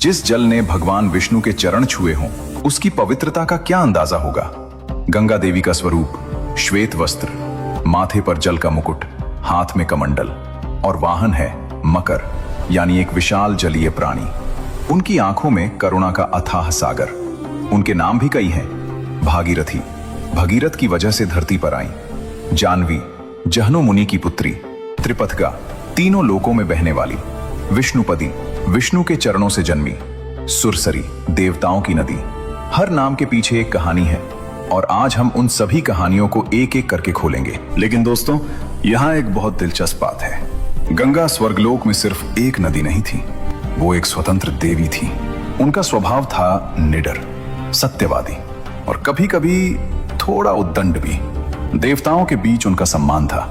जिस जल ने भगवान विष्णु के चरण छुए हों, उसकी पवित्रता का क्या अंदाजा होगा। गंगा देवी का स्वरूप श्वेत वस्त्र, माथे पर जल का मुकुट, हाथ में कमंडल और वाहन है मकर यानी एक विशाल जलीय प्राणी। उनकी आंखों में करुणा का अथाह सागर। उनके नाम भी कई हैं। भागीरथी, भगीरथ की वजह से धरती पर आई। जानवी, जहनु मुनि की पुत्री। त्रिपथगा, तीनों लोकों में बहने वाली। विष्णुपदी, विष्णु के चरणों से जन्मी। सुरसरी, देवताओं की नदी। हर नाम के पीछे एक कहानी है और आज हम उन सभी कहानियों को एक एक करके खोलेंगे। लेकिन दोस्तों, यहाँ एक बहुत दिलचस्प बात है। गंगा स्वर्गलोक में सिर्फ एक नदी नहीं थी, वो एक स्वतंत्र देवी थी। उनका स्वभाव था निडर, सत्यवादी और कभी कभी थोड़ा उद्दंड भी। देवताओं के बीच उनका सम्मान था,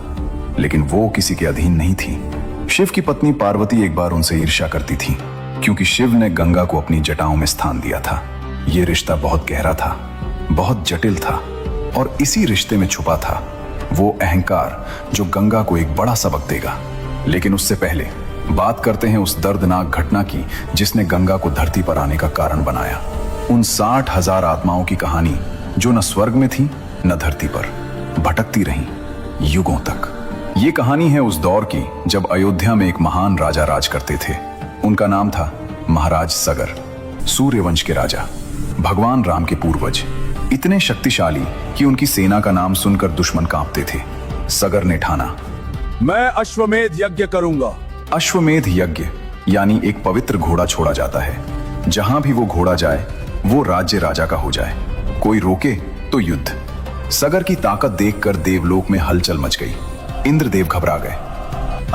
लेकिन वो किसी के अधीन नहीं थी। शिव की पत्नी पार्वती एक बार उनसे ईर्ष्या करती थी, क्योंकि शिव ने गंगा को अपनी जटाओं में स्थान दिया था। ये रिश्ता बहुत गहरा था, बहुत जटिल था और इसी रिश्ते में छुपा था वो अहंकार जो गंगा को एक बड़ा सबक देगा। लेकिन उससे पहले बात करते हैं उस दर्दनाक घटना की जिसने गंगा को धरती पर आने का कारण बनाया। उन 60,000 आत्माओं की कहानी जो न स्वर्ग में थी न धरती पर, भटकती रहीं युगों तक। ये कहानी है उस दौर की जब अयोध्या में एक महान राजा राज करते थे। उनका नाम था महाराज सगर, सूर्यवंश के राजा, भगवान राम के पूर्वज। इतने शक्तिशाली कि उनकी सेना का नाम सुनकर दुश्मन कांपते थे। सगर ने ठाना, मैं अश्वमेध यज्ञ करूंगा। अश्वमेध यज्ञ यानी एक पवित्र घोड़ा छोड़ा जाता है। जहां भी वो घोड़ा जाए वो राज्य राजा का हो जाए। कोई रोके तो युद्ध। सगर की ताकत देखकर देवलोक में हलचल मच गई। इंद्रदेव घबरा गए।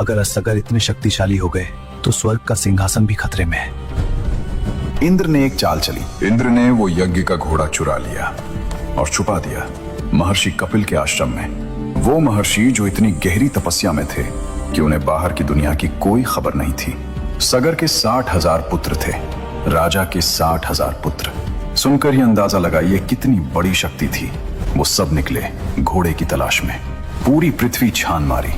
अगर सगर इतने शक्तिशाली हो गए तो स्वर्ग का सिंहासन भी खतरे में है। इंद्र ने एक चाल चली। इंद्र ने वो यज्ञ का घोड़ा चुरा लिया और छुपा दिया महर्षि कपिल के आश्रम में। वो महर्षि जो इतनी गहरी तपस्या में थे कि उन्हें बाहर की दुनिया की कोई खबर नहीं थी। सगर के 60,000 पुत्र थे, राजा के 60,000 पुत्र। सुनकर ही अंदाजा लगाइए कितनी बड़ी शक्ति थी। वो सब निकले घोड़े की तलाश में। पूरी पृथ्वी छान मारी,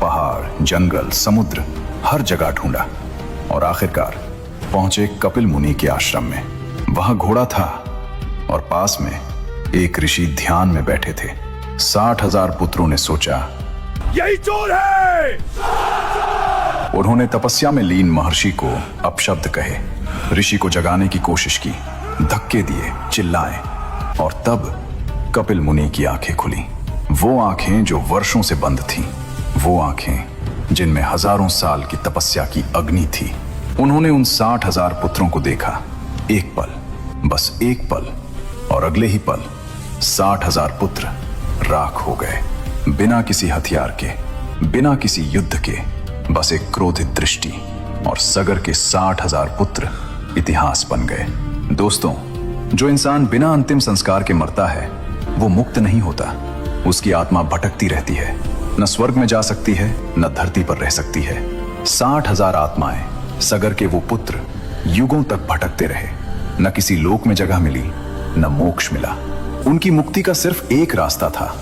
पहाड़, जंगल, समुद्र, हर जगह ढूंढा और आखिरकार पहुंचे कपिल मुनि के आश्रम में। वहां घोड़ा था और पास में एक ऋषि ध्यान में बैठे थे। 60,000 पुत्रों ने सोचा, यही चोर है। उन्होंने तपस्या में लीन महर्षि को अपशब्द कहे, ऋषि को जगाने की कोशिश की, धक्के दिए, चिल्लाए और तब कपिल मुनि की आंखें खुली। वो आंखें जो वर्षों से बंद थीं, वो आंखें जिनमें हजारों साल की तपस्या की अग्नि थी। उन्होंने उन 60,000 पुत्रों को देखा। एक पल, बस एक पल, और अगले ही पल 60,000 पुत्र राख हो गए। बिना किसी हथियार के, बिना किसी युद्ध के, बस एक क्रोधित दृष्टि और सगर के 60,000 पुत्र इतिहास बन गए। दोस्तों, जो इंसान बिना अंतिम संस्कार के मरता है वो मुक्त नहीं होता। उसकी आत्मा भटकती रहती है, न स्वर्ग में जा सकती है न धरती पर रह सकती है। 60,000 आत्माएं, सगर के वो पुत्र युगों तक भटकते रहे। न किसी लोक में जगह मिली न मोक्ष मिला। उनकी मुक्ति का सिर्फ एक रास्ता था,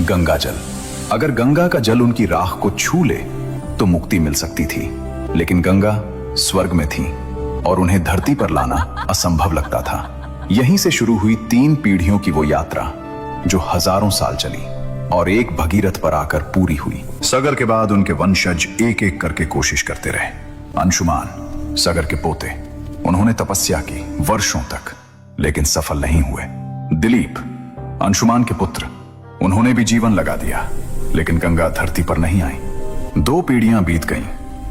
गंगा जल। अगर गंगा का जल उनकी राख को छू ले तो मुक्ति मिल सकती थी, लेकिन गंगा स्वर्ग में थी और उन्हें धरती पर लाना असंभव लगता था। यहीं से शुरू हुई 3 पीढ़ियों की वो यात्रा जो हजारों साल चली और एक भगीरथ पर आकर पूरी हुई। सगर के बाद उनके वंशज एक एक करके कोशिश करते रहे। अंशुमान, सगर के पोते, उन्होंने तपस्या की वर्षों तक, लेकिन सफल नहीं हुए। दिलीप, अंशुमान के पुत्र, उन्होंने भी जीवन लगा दिया, लेकिन गंगा धरती पर नहीं आई। 2 पीढ़ियां बीत गईं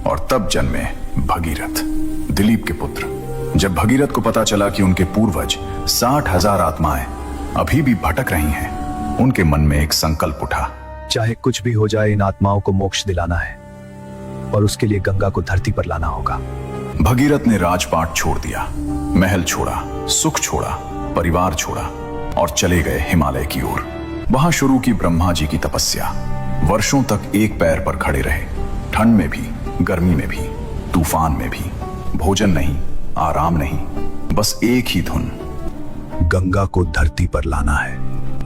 और तब जन्मे भगीरथ, दिलीप के पुत्र। जब भगीरथ को पता चला कि उनके पूर्वज 60,000 आत्माएं अभी भी भटक रही हैं, उनके मन में एक संकल्प उठा। चाहे कुछ भी हो जाए, इन आत्माओं को मोक्ष दिलाना है और उसके लिए गंगा को धरती पर लाना होगा। भगीरथ ने राजपाट छोड़ दिया, महल छोड़ा, सुख छोड़ा, परिवार छोड़ा और चले गए हिमालय की ओर। वहां शुरू की ब्रह्मा जी की तपस्या। वर्षों तक एक पैर पर खड़े रहे, ठंड में भी, गर्मी में भी, तूफान में भी। भोजन नहीं, आराम नहीं, बस एक ही धुन, गंगा को धरती पर लाना है।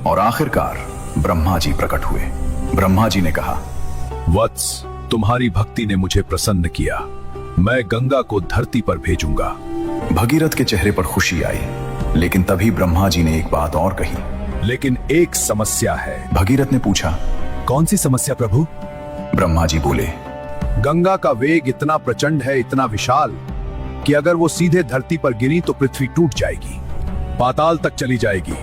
और आखिरकार ब्रह्मा जी प्रकट हुए। ब्रह्मा जी ने कहा, वत्स, तुम्हारी भक्ति ने मुझे प्रसन्न किया। मैं गंगा को धरती पर भेजूंगा। भगीरथ के चेहरे पर खुशी आई, लेकिन तभी ब्रह्मा जी ने एक बात और कही। लेकिन एक समस्या है। भगीरथ ने पूछा। कौन सी समस्या प्रभु? ब्रह्मा जी बोले, गंगा का वेग इतना प्रचंड है, इतना विशाल, कि अगर वो सीधे धरती पर गिरी तो पृथ्वी टूट जाएगी, पाताल तक चली जाएगी,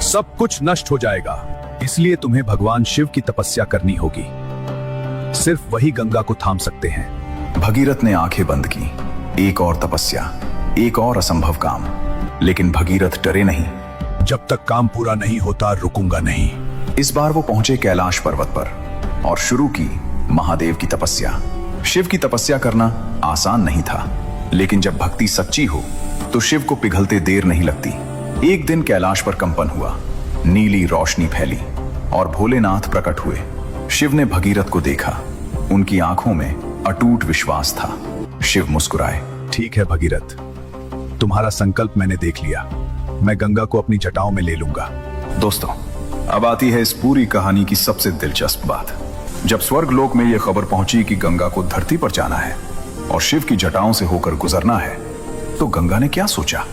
सब कुछ नष्ट हो जाएगा। इसलिए तुम्हें भगवान शिव की तपस्या करनी होगी। सिर्फ वही गंगा को थाम सकते हैं। भगीरथ ने आंखें बंद की। एक और तपस्या, एक और असंभव काम। लेकिन भगीरथ डरे नहीं। जब तक काम पूरा नहीं होता रुकूंगा नहीं। इस बार वो पहुंचे कैलाश पर्वत पर और शुरू की महादेव की तपस्या। शिव की तपस्या करना आसान नहीं था, लेकिन जब भक्ति सच्ची हो तो शिव को पिघलते देर नहीं लगती। एक दिन कैलाश पर कंपन हुआ, नीली रोशनी फैली और भोलेनाथ प्रकट हुए। शिव ने भगीरथ को देखा। उनकी आंखों में अटूट विश्वास था। शिव मुस्कुराए। ठीक है भगीरथ, तुम्हारा संकल्प मैंने देख लिया। मैं गंगा को अपनी जटाओं में ले लूंगा। दोस्तों, अब आती है इस पूरी कहानी की सबसे दिलचस्प बात। जब स्वर्ग लोक में यह खबर पहुंची कि गंगा को धरती पर जाना है और शिव की जटाओं से होकर गुजरना है, तो गंगा ने क्या सोचा?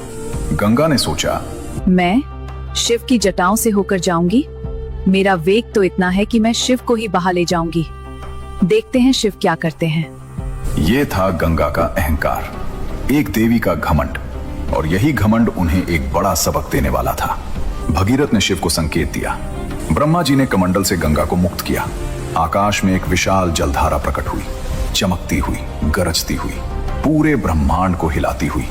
गंगा ने सोचा, मैं शिव की जटाओं से होकर जाऊंगी। मेरा वेग तो इतना है कि मैं शिव को ही बहा ले जाऊंगी। देखते हैं शिव क्या करते हैं। यह था गंगा का अहंकार, एक देवी का घमंड, और यही घमंड उन्हें एक बड़ा सबक देने वाला था। भगीरथ ने शिव को संकेत दिया। ब्रह्मा जी ने कमंडल से गंगा को मुक्त किया। आकाश में एक विशाल जलधारा प्रकट हुई, चमकती हुई, गरजती हुई, पूरे ब्रह्मांड को हिलाती हुई।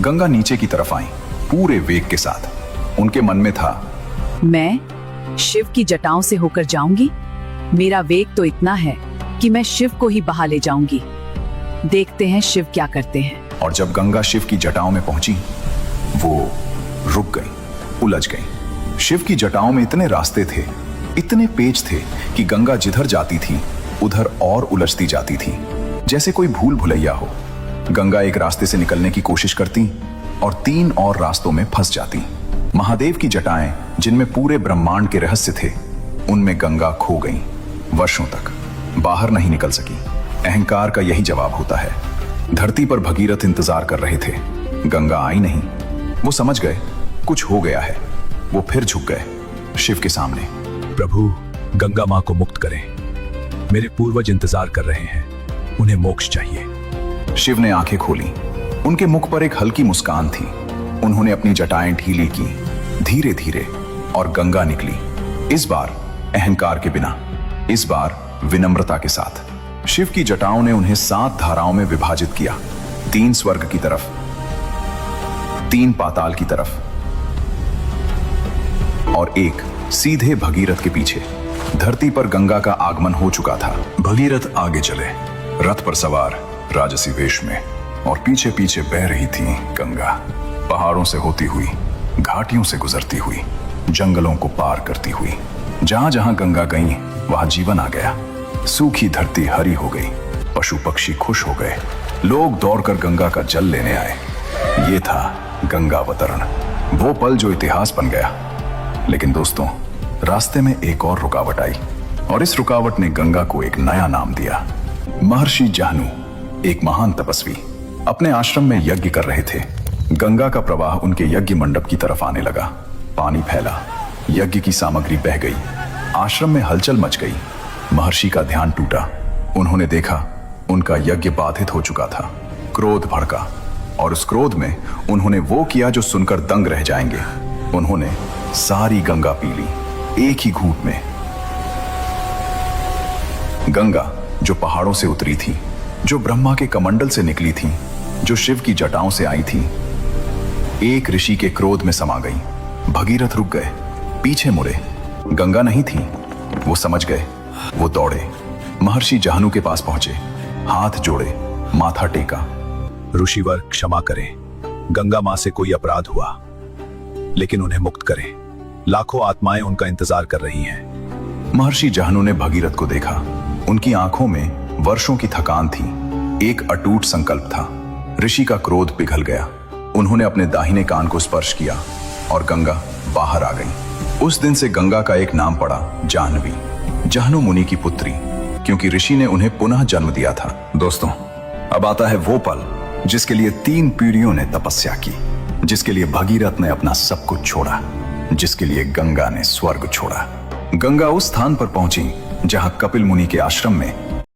गंगा नीचे की तरफ आई, पूरे वेग के साथ। उनके मन में था, मैं शिव की जटाओं से होकर जाऊंगी। मेरा वेग तो इतना है कि मैं शिव को ही बहा ले जाऊंगी। देखते हैं शिव क्या करते हैं। और जब गंगा शिव की जटाओं में पहुंची, वो रुक गई, उलझ गई। शिव की जटाओं में इतने रास्ते थे, इतने पेच थे कि गंगा जिधर जाती थी उधर और उलझती जाती थी, जैसे कोई भूल भुलैया हो। गंगा एक रास्ते से निकलने की कोशिश करती और 3 और रास्तों में फंस जाती। महादेव की जटाएं, जिनमें पूरे ब्रह्मांड के रहस्य थे, उनमें गंगा खो गई। वर्षों तक बाहर नहीं निकल सकी। अहंकार का यही जवाब होता है। धरती पर भगीरथ इंतजार कर रहे थे, गंगा आई नहीं। वो समझ गए कुछ हो गया है। वो फिर झुक गए शिव के सामने। प्रभु, गंगा मां को मुक्त करें। मेरे पूर्वज इंतजार कर रहे हैं, उन्हें मोक्ष चाहिए। शिव ने आंखें खोली। उनके मुख पर एक हल्की मुस्कान थी। उन्होंने अपनी जटाएं ढीली की, धीरे धीरे, और गंगा निकली। इस बार अहंकार के बिना, इस बार विनम्रता के साथ। शिव की जटाओं ने उन्हें 7 धाराओं में विभाजित किया। 3 स्वर्ग की तरफ, 3 पाताल की तरफ, और एक सीधे भगीरथ के पीछे। धरती पर गंगा का आगमन हो चुका था। भगीरथ आगे चले, रथ पर सवार, राजसी वेश में, और पीछे पीछे बह रही थी गंगा। पहाड़ों से होती हुई, घाटियों से गुजरती हुई, जंगलों को पार करती हुई। जहां जहां गंगा गई वहां जीवन आ गया। सूखी धरती हरी हो गई, पशु पक्षी खुश हो गए, लोग दौड़कर गंगा का जल लेने आए। ये था गंगावतरण, वो पल जो इतिहास बन गया। लेकिन दोस्तों, रास्ते में एक और रुकावट आई, और इस रुकावट ने गंगा को एक नया नाम दिया। महर्षि जाहनु, एक महान तपस्वी, अपने आश्रम में यज्ञ कर रहे थे। गंगा का प्रवाह उनके यज्ञ मंडप की तरफ आने लगा। पानी फैला, यज्ञ की सामग्री बह गई, आश्रम में हलचल मच गई। महर्षि का ध्यान टूटा। उन्होंने देखा उनका यज्ञ बाधित हो चुका था। क्रोध भड़का, और उस क्रोध में उन्होंने वो किया जो सुनकर दंग रह जाएंगे। उन्होंने सारी गंगा पी ली, एक ही घूंट में। गंगा जो पहाड़ों से उतरी थी, जो ब्रह्मा के कमंडल से निकली थी, जो शिव की जटाओं से आई थी, एक ऋषि के क्रोध में समा गई। भगीरथ रुक गए, पीछे मुड़े। गंगा नहीं थी। वो समझ गए, वो दौड़े, महर्षि जाहनु के पास पहुंचे, हाथ जोड़े, माथा टेका। ऋषिवर, क्षमा करें, गंगा मां से कोई अपराध हुआ, लेकिन उन्हें मुक्त करें। लाखों आत्माएं उनका इंतजार कर रही हैं। महर्षि जाहनु ने भगीरथ को देखा। उनकी आंखों में वर्षों की थकान थी, एक अटूट संकल्प था। ऋषि का क्रोध पिघल गया। उन्होंने अपने दाहिने कान को स्पर्श किया और गंगा बाहर आ गई। उस दिन से गंगा का एक नाम पड़ा, जाह्नवी, जाह्नु मुनि की पुत्री, क्योंकि ऋषि ने उन्हें पुनः जन्म दिया था। दोस्तों, अब आता है वो पल जिसके लिए 3 पीढ़ियों ने तपस्या की, जिसके लिए भगीरथ ने अपना सब कुछ छोड़ा, जिसके लिए गंगा ने स्वर्ग छोड़ा। गंगा उस स्थान पर पहुंची जहां कपिल मुनि के आश्रम में